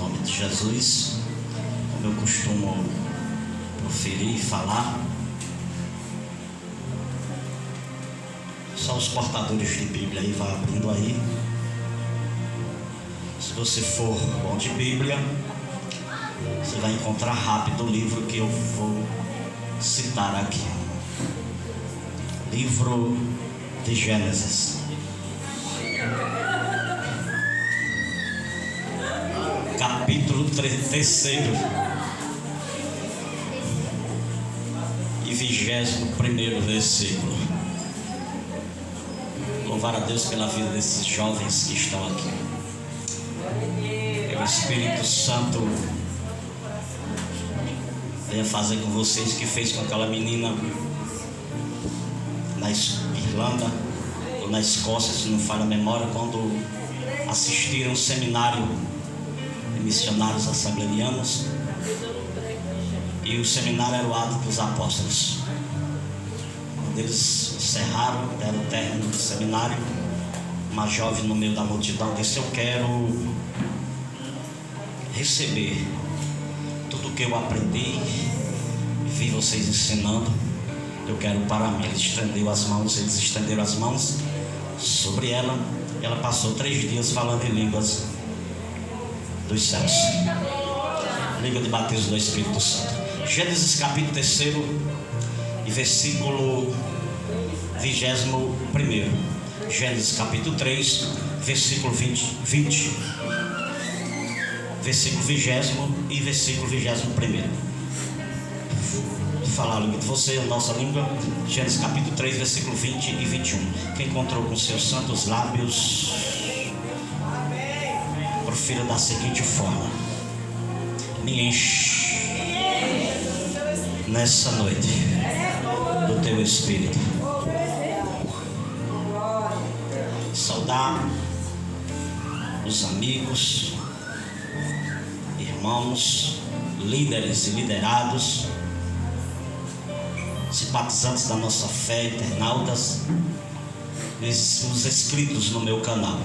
nome de Jesus, como eu costumo proferir e falar, só os portadores de Bíblia aí, vai abrindo aí. Se você for bom de Bíblia, você vai encontrar rápido o livro que eu vou citar aqui. Livro de Gênesis. Capítulo 3 e 21º versículo. Louvar a Deus pela vida desses jovens que estão aqui. Que o Espírito Santo venha fazer com vocês o que fez com aquela menina na Irlanda ou na Escócia, se não falha a memória, quando assistiram um seminário de missionários assembleianos, e o seminário era o Atos dos Apóstolos. Quando eles encerraram, deram o término do seminário, uma jovem no meio da multidão disse: eu quero receber tudo o que eu aprendi e vi vocês ensinando, eu quero para mim. Eles estenderam as mãos sobre ela. Ela passou 3 dias falando em línguas dos céus, língua de batismo do Espírito Santo. Gênesis capítulo 3 e versículo 21. Gênesis capítulo 3, versículo 20, versículo 20 e versículo 21. Vou falar a língua de você, a nossa língua. Gênesis capítulo 3, versículo 20 e 21. Quem encontrou com seus santos lábios, profira da seguinte forma: me enche nessa noite do teu Espírito. Saudar os amigos, irmãos, líderes e liderados, simpatizantes da nossa fé, internautas, os inscritos no meu canal.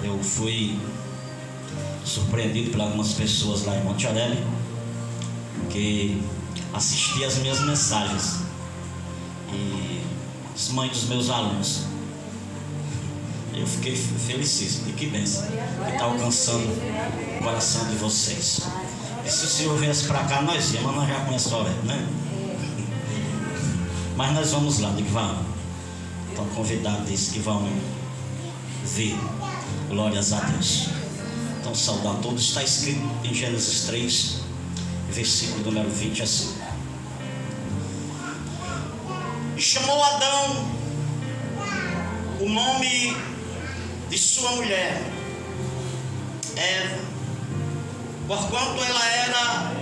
Eu fui surpreendido por algumas pessoas lá em Monte Aurélio que assistiam as minhas mensagens, e as mães dos meus alunos. Eu fiquei felicíssimo, e que bênção que está alcançando o coração de vocês. E se o Senhor viesse para cá, nós íamos, mas nós já conhecemos, né? Mas nós vamos lá, digo, vamos. Estão convidados, disse que vão ver. Glórias a Deus. Então, saudar a todos. Está escrito em Gênesis 3, versículo número 20, assim: e chamou Adão o nome de sua mulher Eva, porquanto ela era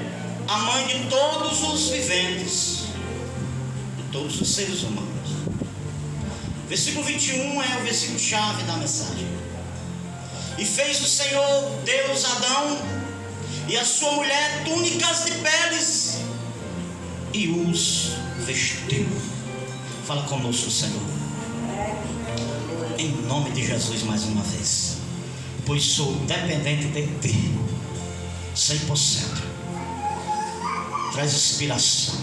a mãe de todos os viventes, de todos os seres humanos. Versículo 21 é o versículo chave da mensagem. E fez o Senhor Deus Adão e a sua mulher túnicas de peles e os vestiu. Fala conosco, Senhor, em nome de Jesus, mais uma vez, pois sou dependente de Ti 100%. Traz inspiração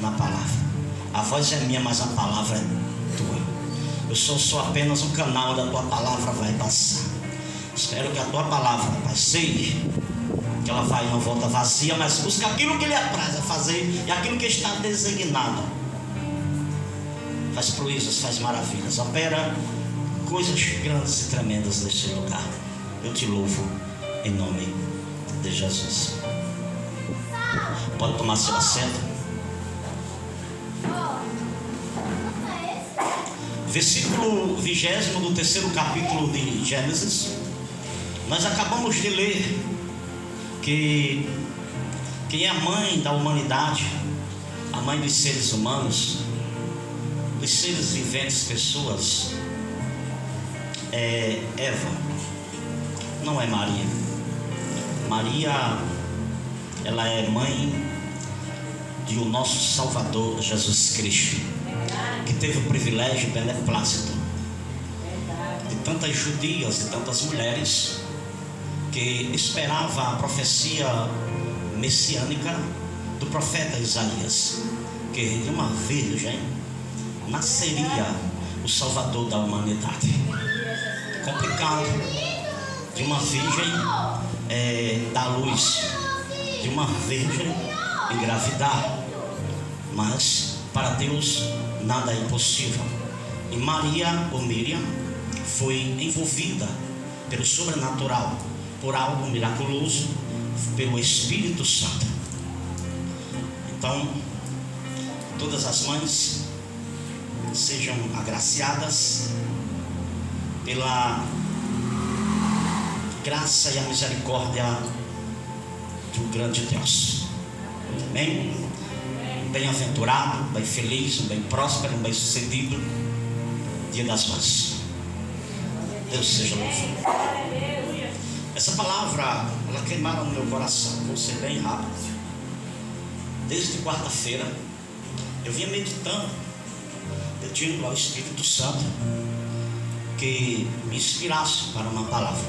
na palavra. A voz é minha, mas a palavra é Tua. Eu sou só apenas um canal onde a Tua palavra vai passar. Espero que a Tua palavra, Pai, sei que ela vai e não volta vazia, mas busca aquilo que lhe apraz a fazer e aquilo que está designado. Faz proezas, faz maravilhas, opera coisas grandes e tremendas neste lugar. Eu te louvo em nome de Jesus. Pode tomar seu assento. Versículo 20 do 3º capítulo de Gênesis. Nós acabamos de ler que quem é a mãe da humanidade, a mãe dos seres humanos, dos seres viventes, pessoas, é Eva, não é Maria. Maria, ela é mãe de o nosso Salvador Jesus Cristo, que teve o privilégio beneplácito de tantas judias e tantas mulheres que esperava a profecia messiânica do profeta Isaías, que de uma virgem nasceria o Salvador da humanidade. Complicado de uma virgem dar luz, de uma virgem engravidar, mas para Deus nada é impossível. E Maria, ou Miriam, foi envolvida pelo sobrenatural, por algo miraculoso, pelo Espírito Santo. Então, todas as mães sejam agraciadas pela graça e a misericórdia do grande Deus. Amém? Bem-aventurado, bem feliz, bem próspero, bem sucedido Dia das Mães. Deus seja louvado. Essa palavra, ela queimaram no meu coração. Vou ser bem rápido. Desde quarta-feira eu vinha meditando, pedindo ao Espírito Santo que me inspirasse para uma palavra.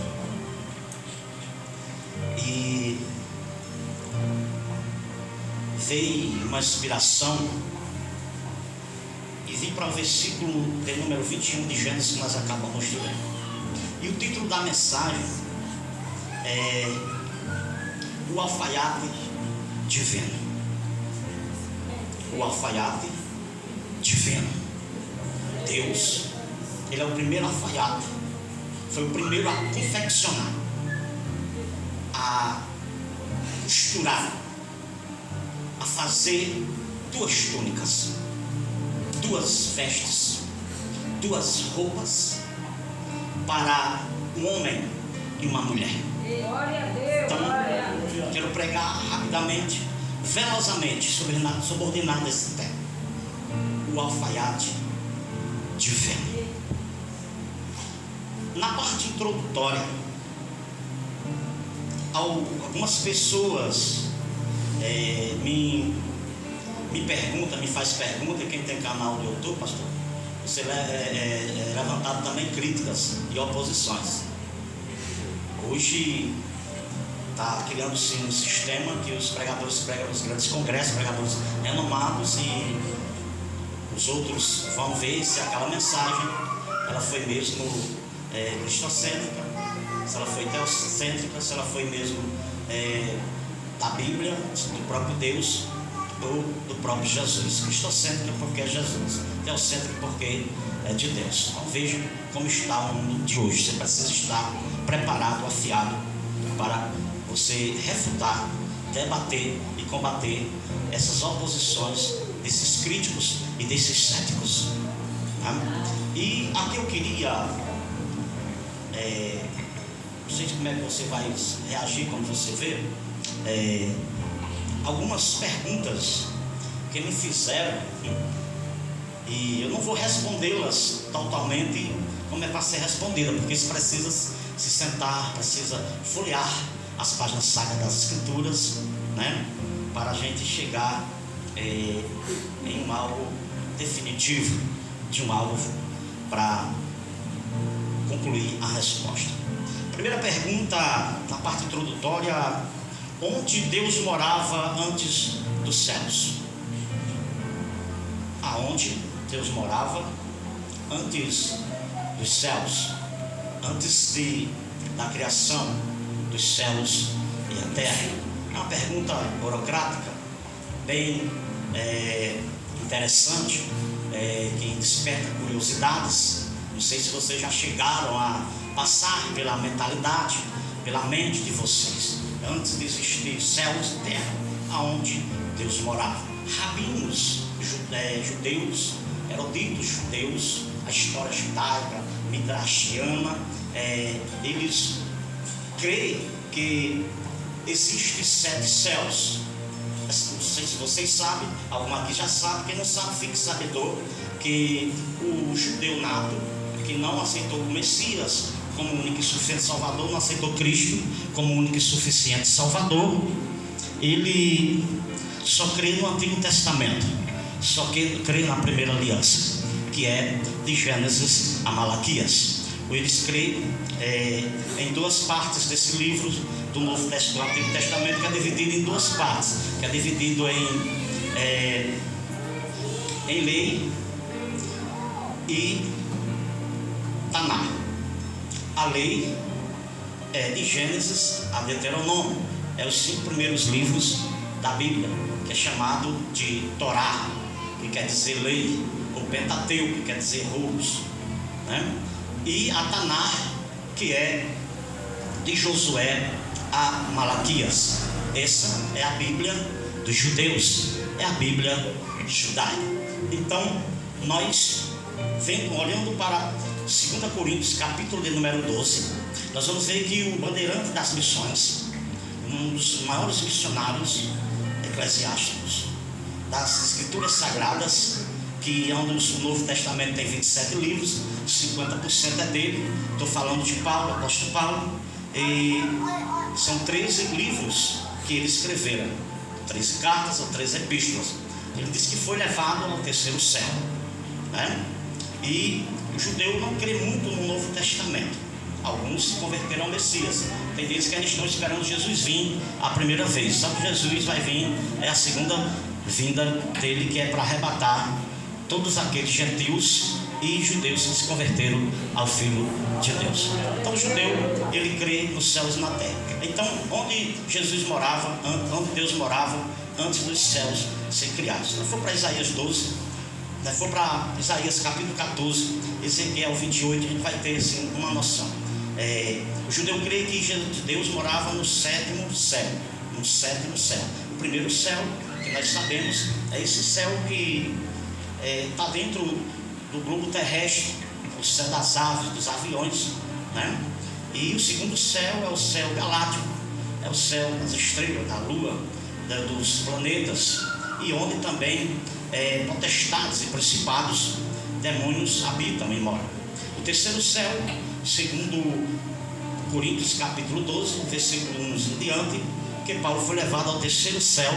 E veio uma inspiração e vim para o versículo de número 21 de Gênesis que nós acabamos de ler. E o título da mensagem é O Alfaiate Divino. O alfaiate divino. Deus, Ele é o primeiro alfaiate. Foi o primeiro a confeccionar, a costurar, a fazer duas túnicas, duas vestes, duas roupas para um homem e uma mulher. Então, quero pregar rapidamente, velozmente, subordinado esse tema. O alfaiate divino. Na parte introdutória, algumas pessoas me perguntam, me faz pergunta. Quem tem canal no YouTube, pastor, você é levantado também críticas e oposições. Hoje está criando-se um sistema que os pregadores pregam nos grandes congressos, pregadores renomados, e os outros vão ver se aquela mensagem ela foi mesmo cristocêntrica, se ela foi teocêntrica, se ela foi mesmo da Bíblia, do próprio Deus ou do próprio Jesus. Cristocêntrica porque é Jesus, teocêntrica porque é de Deus. Então veja como está o mundo de hoje. Você precisa estar preparado, afiado, para você refutar, debater e combater essas oposições desses críticos e desses céticos. Tá? E aqui eu queria, não sei como é que você vai reagir quando você vê algumas perguntas que me fizeram, e eu não vou respondê-las totalmente como é para ser respondida, porque isso precisa se sentar, precisa folhear as páginas sagradas das Escrituras, né, para a gente chegar em um algo definitivo, de um algo para concluir a resposta. Primeira pergunta, na parte introdutória: onde Deus morava antes dos céus? Aonde Deus morava antes dos céus, antes da criação dos céus e a terra? É uma pergunta burocrática, bem interessante, que desperta curiosidades. Não sei se vocês já chegaram a passar pela mentalidade, pela mente de vocês. Antes de existir céus e terra, aonde Deus morava? Rabinos judeus, eruditos judeus, a história judaica, midrashiana, eles creem que existem 7 céus. Não sei se vocês sabem, alguma aqui já sabe. Quem não sabe, fique sabedor que o judeu nato, que não aceitou o Messias como único e suficiente Salvador, não aceitou Cristo como único e suficiente Salvador, ele só crê no Antigo Testamento, só que crê na primeira aliança, que é de Gênesis a Malaquias. eles creem em duas partes desse livro do Novo Testamento, do Antigo Testamento, que é dividido em duas partes, que é dividido em lei e Taná. A lei é de Gênesis a Deuteronômio, é os 5 primeiros livros da Bíblia, que é chamado de Torá, que quer dizer lei, ou Pentateuco, que quer dizer rolos, né? E a Taná, que é de Josué a Malaquias. Essa é a Bíblia dos judeus, é a Bíblia judaica. Então, nós olhando para 2 Coríntios, capítulo de número 12, nós vamos ver que o bandeirante das missões, um dos maiores missionários eclesiásticos das Escrituras Sagradas, que é onde o Novo Testamento tem 27 livros, 50% é dele. Estou falando de Paulo, apóstolo Paulo, e são 13 livros que ele escreveram, 13 cartas ou 13 epístolas. Ele disse que foi levado ao terceiro céu, né? E o judeu não crê muito no Novo Testamento. Alguns se converteram ao Messias. Tem vezes que eles estão esperando Jesus vir a primeira vez. Só que Jesus vai vir, é a segunda vinda dele, que é para arrebatar todos aqueles gentios e judeus que se converteram ao Filho de Deus. Então o judeu, ele crê nos céus e na terra. Então, onde Jesus morava, onde Deus morava antes dos céus ser criados. Se for para Isaías 12, se for para Isaías capítulo 14, Ezequiel 28, a gente vai ter assim uma noção. O judeu crê que Deus morava no sétimo céu. No sétimo céu. O primeiro céu, que nós sabemos, é esse céu que está dentro do globo terrestre, o céu das aves, dos aviões, né? E o segundo céu é o céu galáctico, é o céu das estrelas, da lua, dos planetas, e onde também potestades e principados, demônios habitam e moram. O terceiro céu, segundo Coríntios capítulo 12, versículo 11 em diante, que Paulo foi levado ao terceiro céu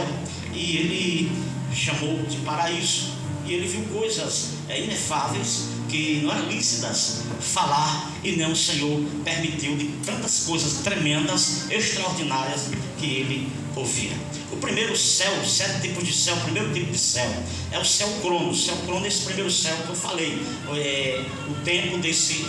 e ele chamou de paraíso. E ele viu coisas inefáveis que não eram lícitas falar, e nem o Senhor permitiu, de tantas coisas tremendas, extraordinárias que ele ouvia. O primeiro céu, 7 tipos de céu, o primeiro tipo de céu é o céu Cronos. O céu Cronos é esse primeiro céu que eu falei. O tempo desse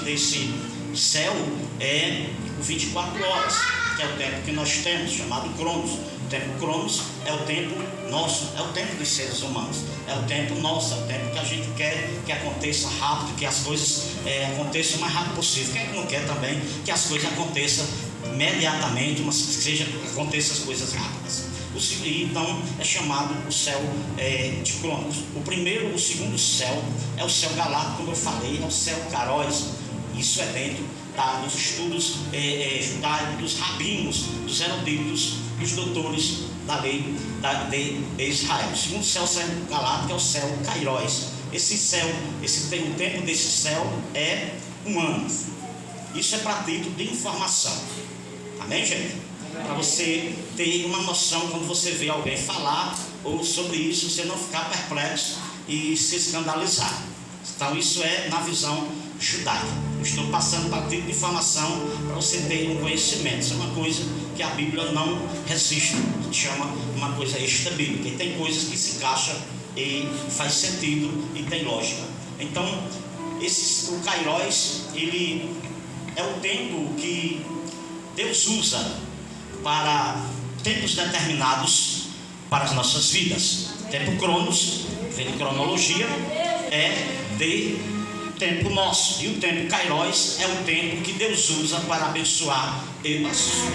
céu é o 24 horas, que é o tempo que nós temos, chamado Cronos. O tempo Cronos é o tempo nosso, é o tempo dos seres humanos, é o tempo nosso, é o tempo que a gente quer que aconteça rápido, que as coisas aconteçam o mais rápido possível. Quem é que não quer também que as coisas aconteçam imediatamente, mas que aconteçam as coisas rápidas? Então é chamado o céu de Cronos. O segundo céu é o céu galáctico, como eu falei, é o céu Caróis. Isso é dentro dos estudos judaicos, dos rabinos, dos eruditos, dos doutores da lei de Israel. O segundo céu, o céu galáctico, é o céu Kairos. Esse céu, o tempo desse céu é um ano. Isso é para título de informação. Amém, gente? Para você ter uma noção quando você vê alguém falar ou sobre isso, você não ficar perplexo e se escandalizar. Então isso é na visão judaica. Eu estou passando para título de informação para você ter um conhecimento. Isso é uma coisa que a Bíblia não resiste, chama uma coisa extra-bíblica. E tem coisas que se encaixam e faz sentido e tem lógica. Então o Kairos, ele é o tempo que Deus usa para tempos determinados para as nossas vidas. O tempo Cronos, vem de cronologia, é de tempo nosso. E o tempo Kairos é o tempo que Deus usa para abençoar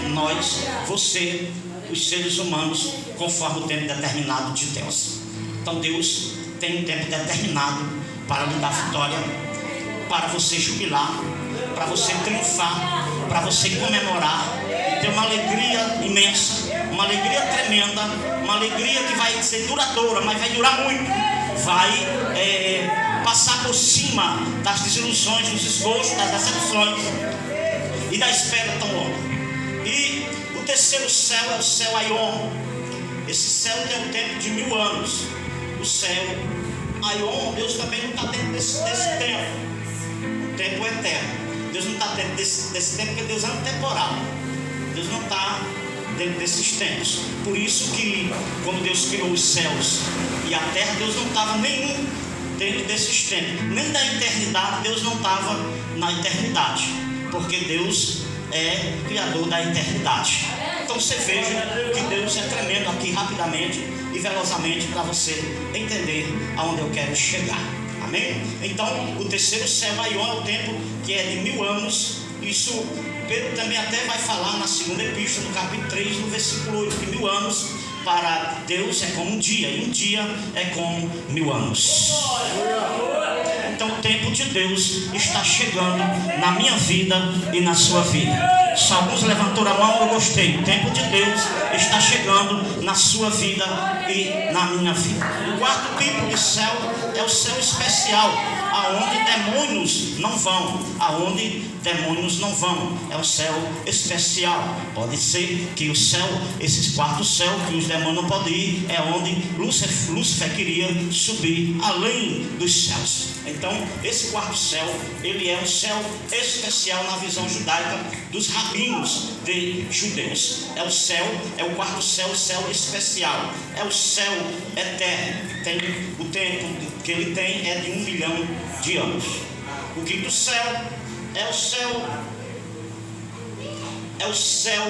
nós, você, os seres humanos, conforme o tempo determinado de Deus. Então Deus tem um tempo determinado para lhe dar vitória, para você jubilar, para você triunfar, para você comemorar, ter uma alegria imensa, uma alegria tremenda, uma alegria que vai ser duradoura, mas vai durar muito, vai passar por cima das desilusões, dos esgotos, das decepções e da espera tão longa. E o terceiro céu é o céu Aion. Esse céu tem um tempo de 1000 anos. O céu Aion, Deus também não está dentro desse tempo. O tempo é eterno. Deus não está dentro desse tempo, porque Deus é temporal. Deus não está dentro desses tempos. Por isso que quando Deus criou os céus e a terra, Deus não estava nenhum dentro desses tempos. Nem da eternidade, Deus não estava na eternidade, porque Deus é criador da eternidade. Então você veja que Deus é tremendo aqui rapidamente e velozmente para você entender aonde eu quero chegar. Amém? Então o terceiro céu, Aion, é o tempo que é de 1000 anos. Isso Pedro também até vai falar na segunda epístola, no capítulo 3, no versículo 8, que 1000 anos para Deus é como um dia, e um dia é como 1000 anos. Então o tempo de Deus está chegando na minha vida e na sua vida. Se alguns levantaram a mão, eu gostei. O tempo de Deus está chegando na sua vida e na minha vida. O quarto tipo de céu é o céu especial, aonde demônios não vão. Aonde demônios não vão. É o céu especial. Pode ser que o céu, esse quarto céu que os demônios não podem ir, é onde Lúcifer queria subir além dos céus. Então esse quarto céu, ele é um céu especial na visão judaica dos rabinos de judeus. É o céu, é o quarto céu, o céu especial. É o céu eterno. Tem o tempo que ele tem é de 1 milhão de anos. O quinto céu é o céu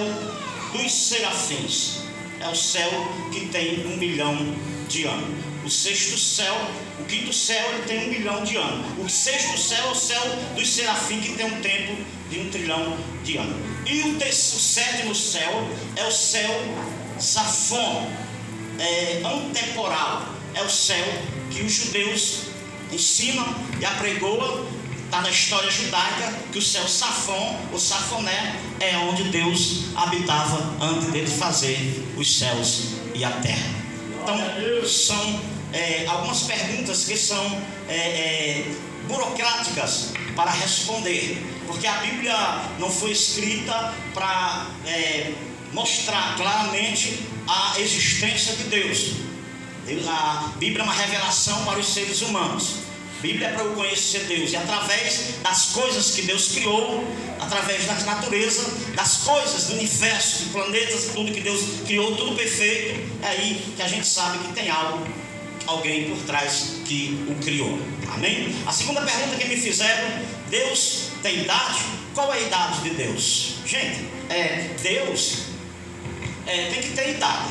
dos serafins. É o céu que tem 1 milhão de anos. O sexto céu, o quinto céu, ele tem 1 milhão de anos. O sexto céu é o céu dos serafins, que tem um tempo de 1 trilhão de anos. E o sétimo céu é o céu Safon, antemporal. É o céu que os judeus ensinam e apregoam. Está na história judaica que o céu Safon, ou Safoné, é onde Deus habitava antes dele fazer os céus e a terra. Então são algumas perguntas que são burocráticas para responder, porque a Bíblia não foi escrita para mostrar claramente a existência de Deus. A Bíblia é uma revelação para os seres humanos. A Bíblia é para eu conhecer Deus, e através das coisas que Deus criou, através da natureza, das coisas do universo, de planetas, tudo que Deus criou, tudo perfeito, é aí que a gente sabe que tem alguém por trás que o criou. Amém? A segunda pergunta que me fizeram: Deus tem idade? Qual é a idade de Deus? Gente, Deus tem que ter idade,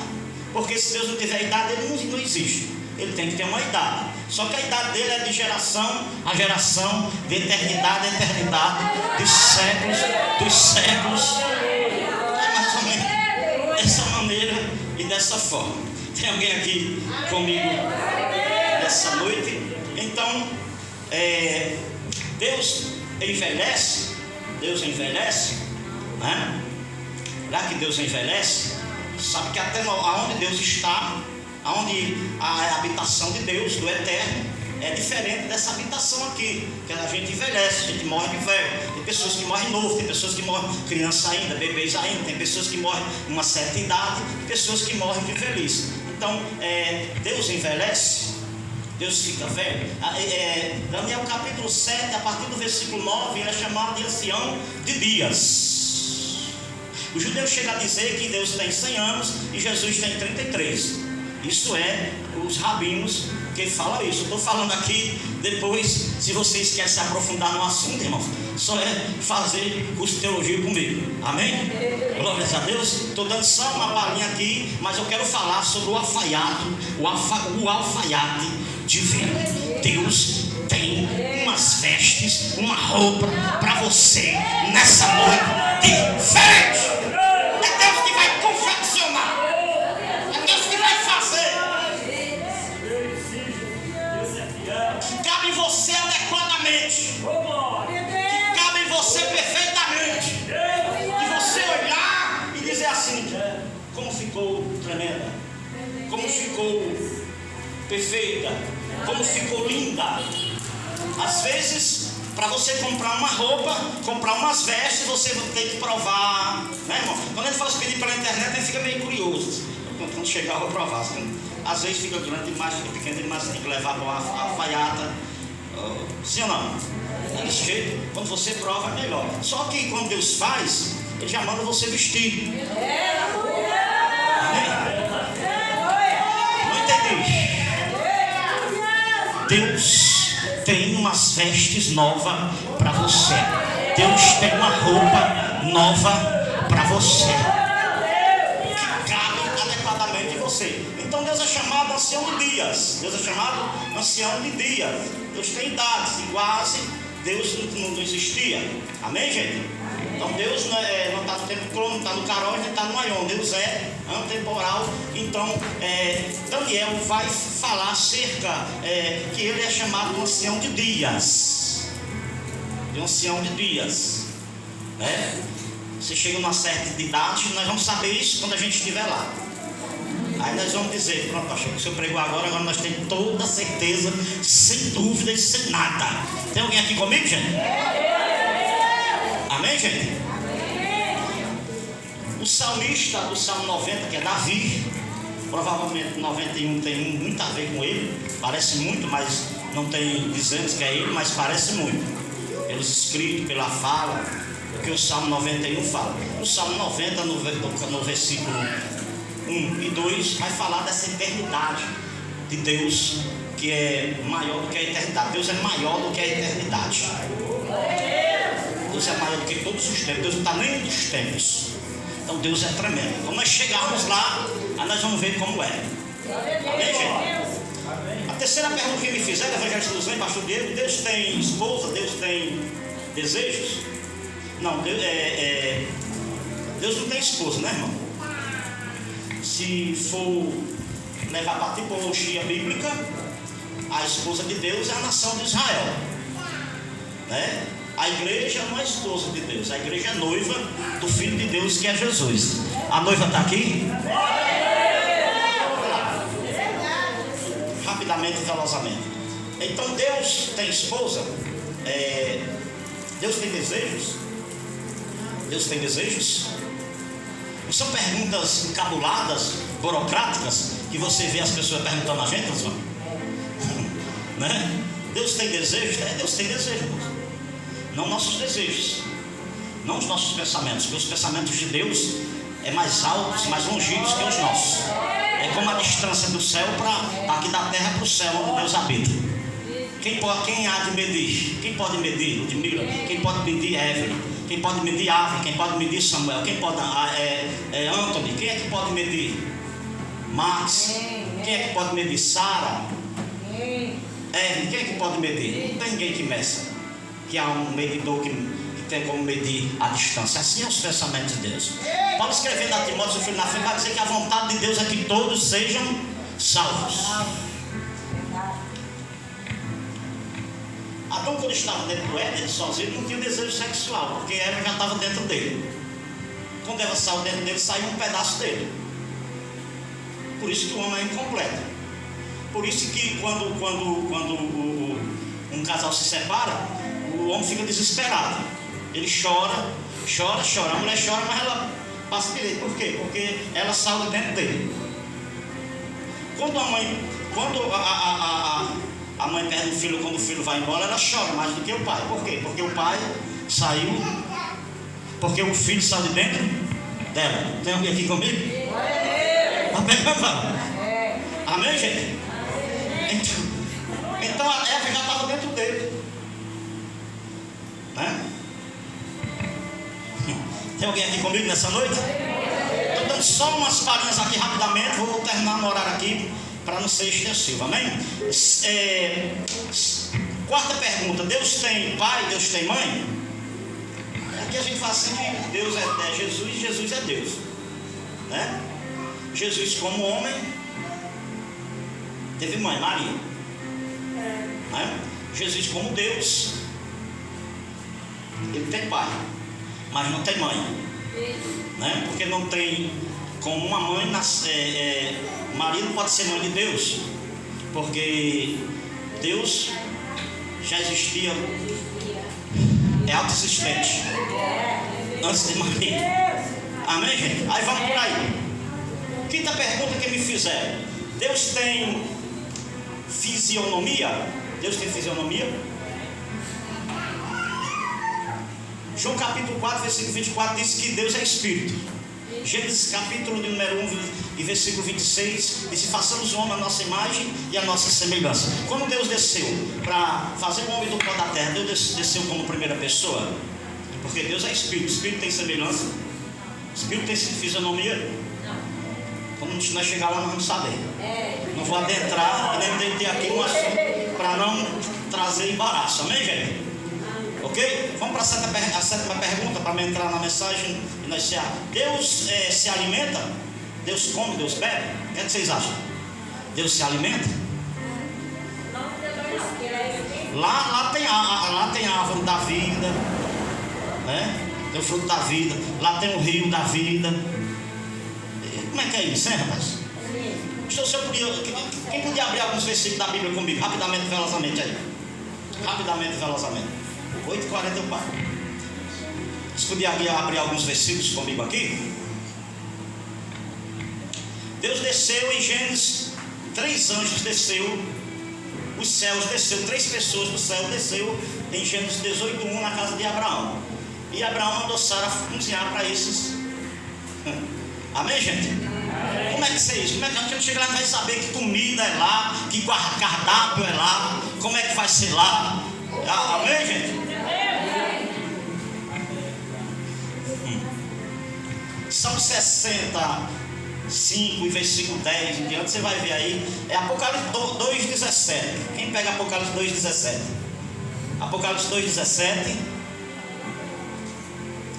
porque se Deus não tiver idade, ele não existe. Ele tem que ter uma idade. Só que a idade dele é de geração a geração, de eternidade a eternidade, de séculos dos séculos. É mais ou menos dessa maneira e dessa forma. Tem alguém aqui comigo nessa noite? Então, Deus envelhece? Deus envelhece? Né? Será que Deus envelhece? Sabe que até onde Deus está, aonde a habitação de Deus, do eterno, é diferente dessa habitação aqui, que a gente envelhece, a gente morre de velho. Tem pessoas que morrem novo, tem pessoas que morrem criança ainda, bebês ainda, tem pessoas que morrem uma certa idade, tem pessoas que morrem de velhice. Então, Deus envelhece? Deus fica velho? Daniel capítulo 7, a partir do versículo 9, ele é chamado de ancião de dias. Os judeus chegam a dizer que Deus tem 100 anos e Jesus tem 33. Isso é os rabinos que falam isso. Eu estou falando aqui, depois, se vocês querem se aprofundar no assunto, irmãos, só é fazer curso de teologia comigo. Amém? Glórias a Deus. Estou dando só uma palhinha aqui, mas eu quero falar sobre o alfaiate, o alfaiate divino. Deus tem umas vestes, uma roupa para você nessa noite diferente. É Deus que vai confeccionar. É Deus que vai fazer. Que cabe em você adequadamente. Que cabe em você perfeitamente. De você olhar e dizer assim: como ficou tremenda, como ficou perfeita, como ficou linda. Às vezes, para você comprar uma roupa, comprar umas vestes, você vai ter que provar, né, irmão? Quando ele faz pedir pela internet, ele fica meio curioso. Quando chegar, eu vou provar. Assim. Às vezes fica grande demais, fica pequeno demais, tem que levar para a alfaiata. Sim ou não? É desse jeito. Quando você prova, é melhor. Só que quando Deus faz, Ele já manda você vestir. Não entendi. Deus tem umas vestes novas para você. Deus tem uma roupa nova para você, que cabe adequadamente em você. Então Deus é chamado ancião de dias. Deus é chamado ancião de dias. Deus tem idades, e quase Deus não existia. Amém, gente? Então Deus não está no tempo crono, não está no Carol, nem está no Aion. Deus é antemporal. Então Daniel vai falar acerca que ele é chamado ancião de dias. De ancião de dias. Você chega numa certa idade, nós vamos saber isso quando a gente estiver lá. Aí nós vamos dizer, pronto, pastor, o senhor pregou agora nós temos toda certeza, sem dúvidas, sem nada. Tem alguém aqui comigo, gente? Amém, gente? O salmista do Salmo 90, que é Davi, provavelmente 91 tem muito a ver com ele, parece muito, mas não tem dizendo que é ele, mas parece muito, pelos escritos, pela fala, o que o Salmo 91 fala. O Salmo 90, no versículo 1 e 2, vai falar dessa eternidade de Deus, que é maior do que a eternidade. Deus é maior do que a eternidade. Deus é maior do que todos os tempos. Deus não está nem nos tempos. Então Deus é tremendo. Quando nós chegarmos lá, aí nós vamos ver como é. Amém, gente? A terceira pergunta que me fizeram, evangelista Luzão, pastor Diego: Deus tem esposa? Deus tem desejos? Não, Deus não tem esposa, né, irmão? Se for levar para a tipologia bíblica, a esposa de Deus é a nação de Israel, né? A igreja não é esposa de Deus, a igreja é noiva do Filho de Deus, que é Jesus. A noiva está aqui? Rapidamente e velozmente. Então Deus tem esposa? Deus tem desejos? Deus tem desejos? Não são perguntas encabuladas, burocráticas, que você vê as pessoas perguntando a gente, irmão? Né? Deus tem desejos? Deus tem desejos. Não nossos desejos, não os nossos pensamentos, porque os pensamentos de Deus é mais altos, mais longínquos que os nossos. É como a distância do céu aqui da terra para o céu onde Deus habita. Quem há de medir? Quem pode medir Ludmila? Quem pode medir Evelyn? Quem pode medir Ave? Quem pode medir Samuel? Quem pode Anthony? Quem é que pode medir Max? Quem é que pode medir Sara? Evelyn? Quem é que pode medir? Não tem ninguém que meça. Que há um medidor que tem como medir a distância. Assim é os pensamentos de Deus. Paulo, escrevendo a Timóteo, seu filho na fé, vai dizer que a vontade de Deus é que todos sejam salvos. Adão, quando estava dentro do Éden, sozinho, não tinha desejo sexual, porque Eva já estava dentro dele. Quando Eva saiu dentro dele, saiu um pedaço dele. Por isso que o homem é incompleto. Por isso que quando um casal se separa, o homem fica desesperado. Ele chora. A mulher chora, mas ela passa direito. Por quê? Porque ela saiu de dentro dele. Quando a mãe perde o filho, quando o filho vai embora, ela chora mais do que o pai. Por quê? Porque o pai saiu, porque o filho saiu de dentro dela. Tem alguém aqui comigo? Amém, papai? Amém, gente? Então a Eva já estava dentro dele, né? Tem alguém aqui comigo nessa noite? Estou dando só umas palhinhas aqui rapidamente. Vou terminar no horário aqui para não ser extensivo, amém? Quarta pergunta: Deus tem pai, Deus tem mãe? Aqui a gente fala assim que Deus é Jesus e Jesus é Deus, né? Jesus como homem teve mãe, Maria, né? Jesus como Deus, ele tem pai, mas não tem mãe, né? Porque não tem como uma mãe Maria não pode ser mãe de Deus, porque Deus já existia, é autoexistente antes de Maria. Amém, gente? Aí vamos por aí. Quinta pergunta que me fizeram: Deus tem fisionomia? Deus tem fisionomia? João capítulo 4, versículo 24 diz que Deus é Espírito. Gênesis capítulo de número 1 e versículo 26 diz: façamos o homem a nossa imagem e a nossa semelhança. Quando Deus desceu para fazer o homem do pó da terra, Deus desceu como primeira pessoa, porque Deus é Espírito. Espírito tem semelhança? Espírito tem fisionomia? Quando nós chegar lá, nós vamos saber. Não vou adentrar e nem ter aqui um assunto para não trazer embaraço. Amém, gente? Ok? Vamos para a sétima pergunta para entrar na mensagem. Deus se alimenta? Deus come, Deus bebe? O que é que vocês acham? Deus se alimenta? Lá tem a árvore da vida, né? Tem o fruto da vida. Lá tem o rio da vida. Como é que é isso, hein, rapaz? Quem podia abrir alguns versículos da Bíblia comigo? Rapidamente, velozmente aí. Rapidamente, velozmente. 8h40 eu paro. Você podia abrir alguns versículos comigo aqui? Deus desceu em Gênesis, 3 anjos desceu, os céus desceu, 3 pessoas do céu desceu em Gênesis 18:1 na casa de Abraão. E Abraão mandou Sara cozinhar para esses. Amém, gente? Como é que é isso? Como é que a gente chega lá e vai saber que comida é lá, que cardápio é lá, como é que vai ser lá? Amém, gente? São 65 e versículo 10 em diante, você vai ver aí. É Apocalipse 2:17. Quem pega Apocalipse 2:17? Apocalipse 2:17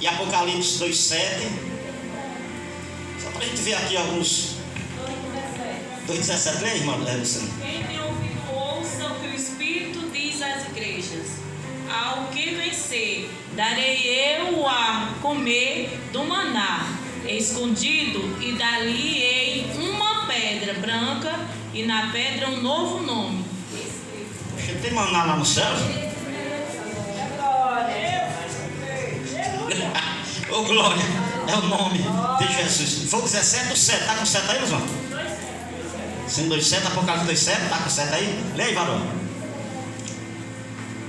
e Apocalipse 2:7. Só para a gente ver aqui alguns. 2:17, lê, irmã Luciana. Quem tem ouvido, ouça o que o Espírito diz às igrejas. Ao que vencer, darei eu a comer do maná escondido, e dali-ei uma pedra branca, e na pedra um novo nome. Você tem maná lá no céu? Ô glória, é o nome de Jesus. Foi o 17 do 7, está com 7 aí, Luzão? Sim, 2:7, Apocalipse 2:7, está com 7 aí? Lê aí, varão.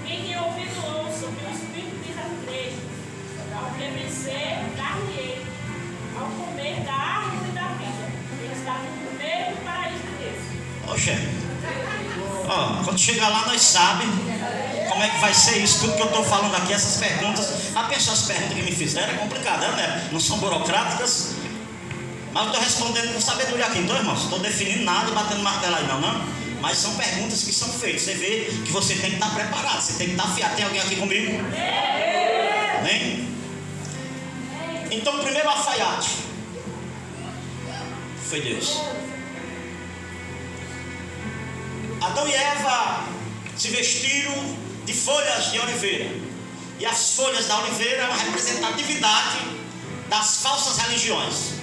Quem tem ouvido, ouça o que o Espírito diz às igrejas. Ao que vencer, dar-lhe-ei ao comer da árvore da vida. Ele está no meio do paraíso de Deus. Oxe, quando chegar lá nós sabemos como é que vai ser isso, tudo que eu estou falando aqui, essas perguntas. Apenas as perguntas que me fizeram é complicada, né? Não são burocráticas, mas eu estou respondendo com sabedoria aqui, então, irmãos, estou definindo nada e batendo martelo aí, não. Mas são perguntas que são feitas. Você vê que você tem que estar preparado, você tem que estar afiado. Tem alguém aqui comigo? Amém? Então, o primeiro alfaiate foi Deus. Adão e Eva se vestiram de folhas de oliveira. E as folhas da oliveira é uma representatividade das falsas religiões,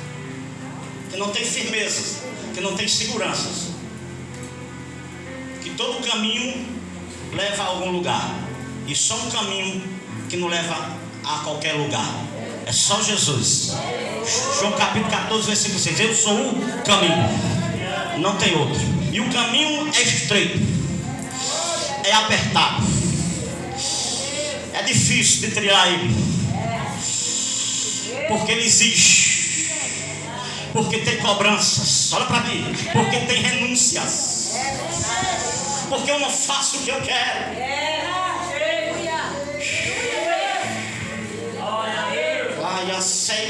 que não tem firmezas, que não tem seguranças, que todo caminho leva a algum lugar, e só um caminho que não leva a qualquer lugar. É só Jesus. João capítulo 14, versículo 6. Eu sou o caminho, não tem outro. E o caminho é estreito, é apertado, é difícil de trilhar ele, porque ele exige, porque tem cobranças. Olha para mim, porque tem renúncias, porque eu não faço o que eu quero.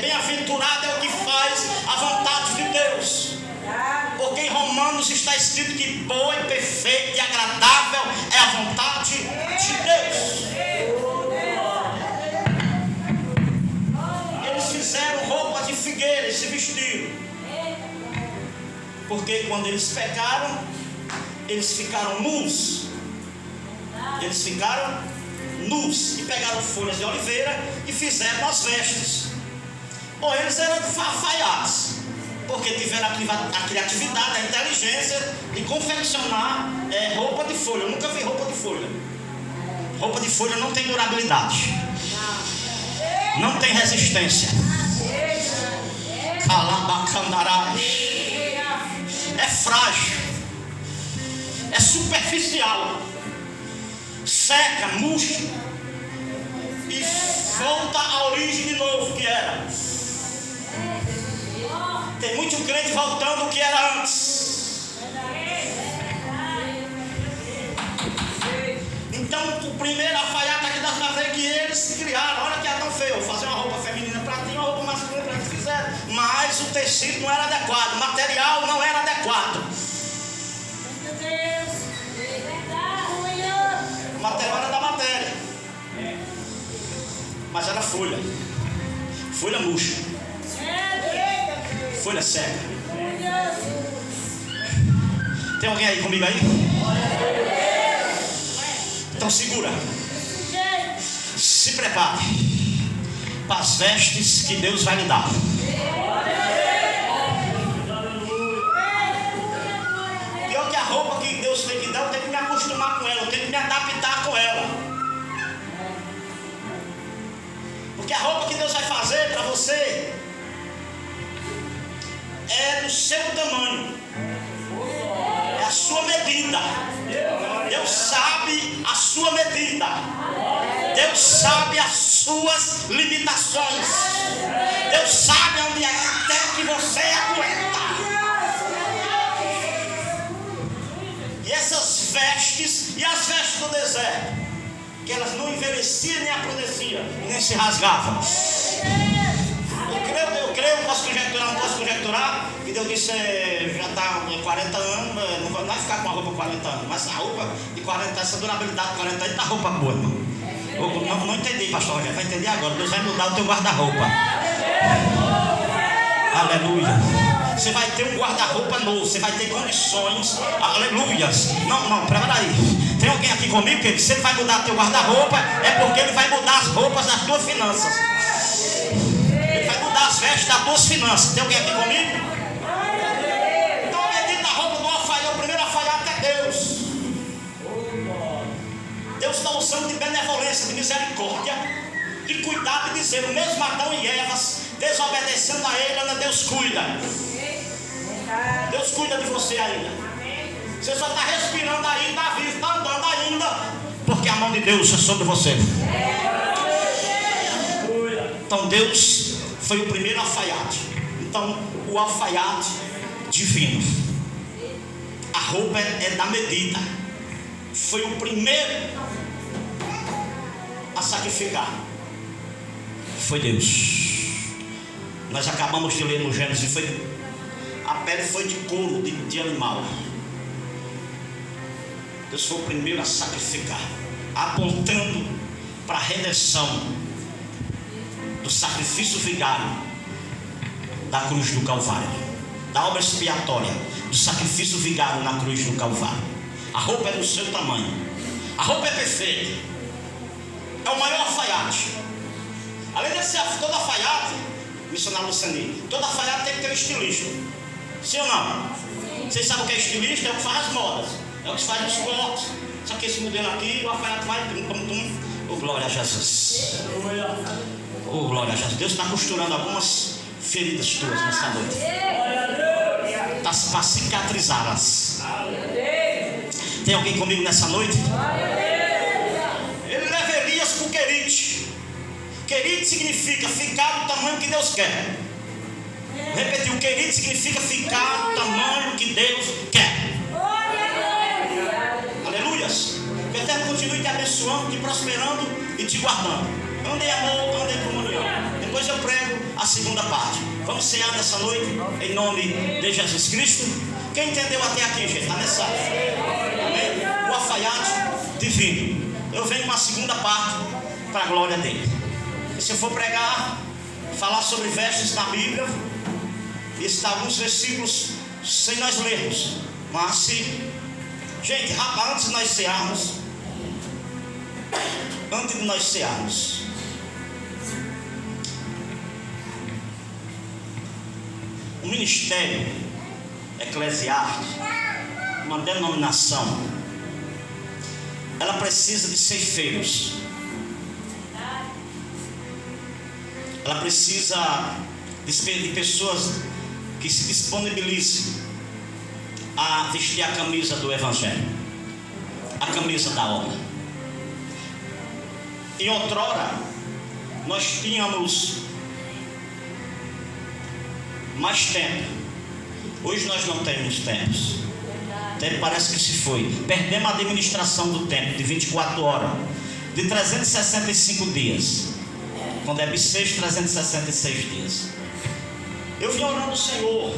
Bem-aventurado é o que faz a vontade de Deus, porque em Romanos está escrito que boa e perfeita e agradável é a vontade de Deus. Eles fizeram roupa de figueira e se vestiram, porque quando eles pecaram, eles ficaram nus. Eles ficaram nus e pegaram folhas de oliveira e fizeram as vestes. Bom, eles eram alfaiates, porque tiveram a criatividade, a inteligência de confeccionar roupa de folha. Eu nunca vi roupa de folha. Roupa de folha não tem durabilidade, não tem resistência. É frágil, é superficial, seca, murcha. E e volta à origem de novo que era. Tem muito crente voltando o que era antes. Então, o primeiro alfaiate aqui das naves é que eles se criaram. Olha que é tão feio, fazer uma roupa feminina para ti, uma roupa masculina para ti, fizeram. Mas o tecido não era adequado, o material não era adequado. O material era da matéria, mas era folha murcha, folha seca. Tem alguém aí comigo aí? Então segura, se prepare para as vestes que Deus vai lhe dar. Pior que a roupa que Deus tem que dar, eu tenho que me acostumar com ela, eu tenho que me adaptar com ela. Porque a roupa que Deus vai fazer para você é do seu tamanho, é a sua medida. Deus sabe a sua medida, Deus sabe as suas limitações, Deus sabe onde é até que você aguenta. E essas vestes, e as vestes do deserto, que elas não envelheciam nem apodreciam, nem se rasgavam. Eu creio, não posso conjecturar, que Deus disse, já está 40 anos, não vai ficar com a roupa 40 anos, mas a roupa de 40, essa durabilidade de 40 anos, está roupa boa, irmão. Não entendi, pastor Rogério, vai entender agora. Deus vai mudar o teu guarda-roupa. Aleluia. Você vai ter um guarda-roupa novo, você vai ter condições. Aleluias. Não, prepara aí. Tem alguém aqui comigo que se ele vai mudar teu guarda-roupa, é porque ele vai mudar as roupas das tuas finanças. Ele vai mudar as vestes das tuas finanças. Tem alguém aqui comigo? Então a medida da roupa do alfaiate, o primeiro alfaiate é Deus. Deus está usando de benevolência, de misericórdia, de cuidado e dizer, o mesmo Adão e Eva desobedecendo a ele, Deus cuida. Deus cuida de você ainda. Você só está respirando ainda, está vivo, está andando ainda, porque a mão de Deus é sobre você. Então Deus foi o primeiro alfaiate. Então o alfaiate divino, a roupa é da medida. Foi o primeiro a sacrificar. Foi Deus. Nós acabamos de ler no Gênesis, a pele foi de couro de animal. Deus foi o primeiro a sacrificar, apontando para a redenção do sacrifício vigário da cruz do Calvário, da obra expiatória do sacrifício vigário na cruz do Calvário. A roupa é do seu tamanho, a roupa é perfeita, é o maior alfaiate. Além de ser toda alfaiate, missionário Luceni, toda alfaiate tem que ter um estilista. Sim ou não? Vocês sabem o que é estilista? É o que faz as modas, é o que faz os cortes. Só que esse modelo aqui, o alfaiate vai oh, glória a Jesus. Oh, glória a Jesus. Deus está costurando algumas feridas tuas nessa noite, está para cicatrizá-las. Tem alguém comigo nessa noite? Ele leva Elias para o Querite. Querite significa ficar do tamanho que Deus quer. Repetiu, Querite significa ficar do tamanho que Deus quer. Aleluias. Que o Eterno continue te abençoando, te prosperando e te guardando. Ande em amor, ande em comunhão. Depois eu prego a segunda parte. Vamos cear nessa noite em nome de Jesus Cristo. Quem entendeu até aqui, gente? Está nessa. Amém? O alfaiate divino. Eu venho com a segunda parte para a glória dele. E se eu for pregar, falar sobre vestes na Bíblia, está alguns versículos sem nós lermos. Mas se, gente, antes de nós cearmos, o ministério eclesiástico, uma denominação, ela precisa de ceifeiros. Ela precisa de pessoas que se disponibilizem a vestir a camisa do Evangelho, a camisa da obra. Em outrora, nós tínhamos mais tempo. Hoje nós não temos tempo. O tempo parece que se foi. Perdemos a administração do tempo de 24 horas, de 365 dias. Quando é bissexto, 366 dias. Eu vim orando ao Senhor.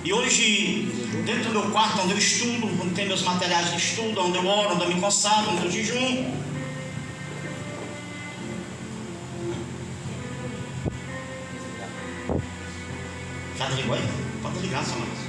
E hoje, dentro do meu quarto, onde eu estudo, onde tem meus materiais de estudo, onde eu oro, onde eu me consagro, onde eu jejum, já desligou aí? Pode ligar, só mais.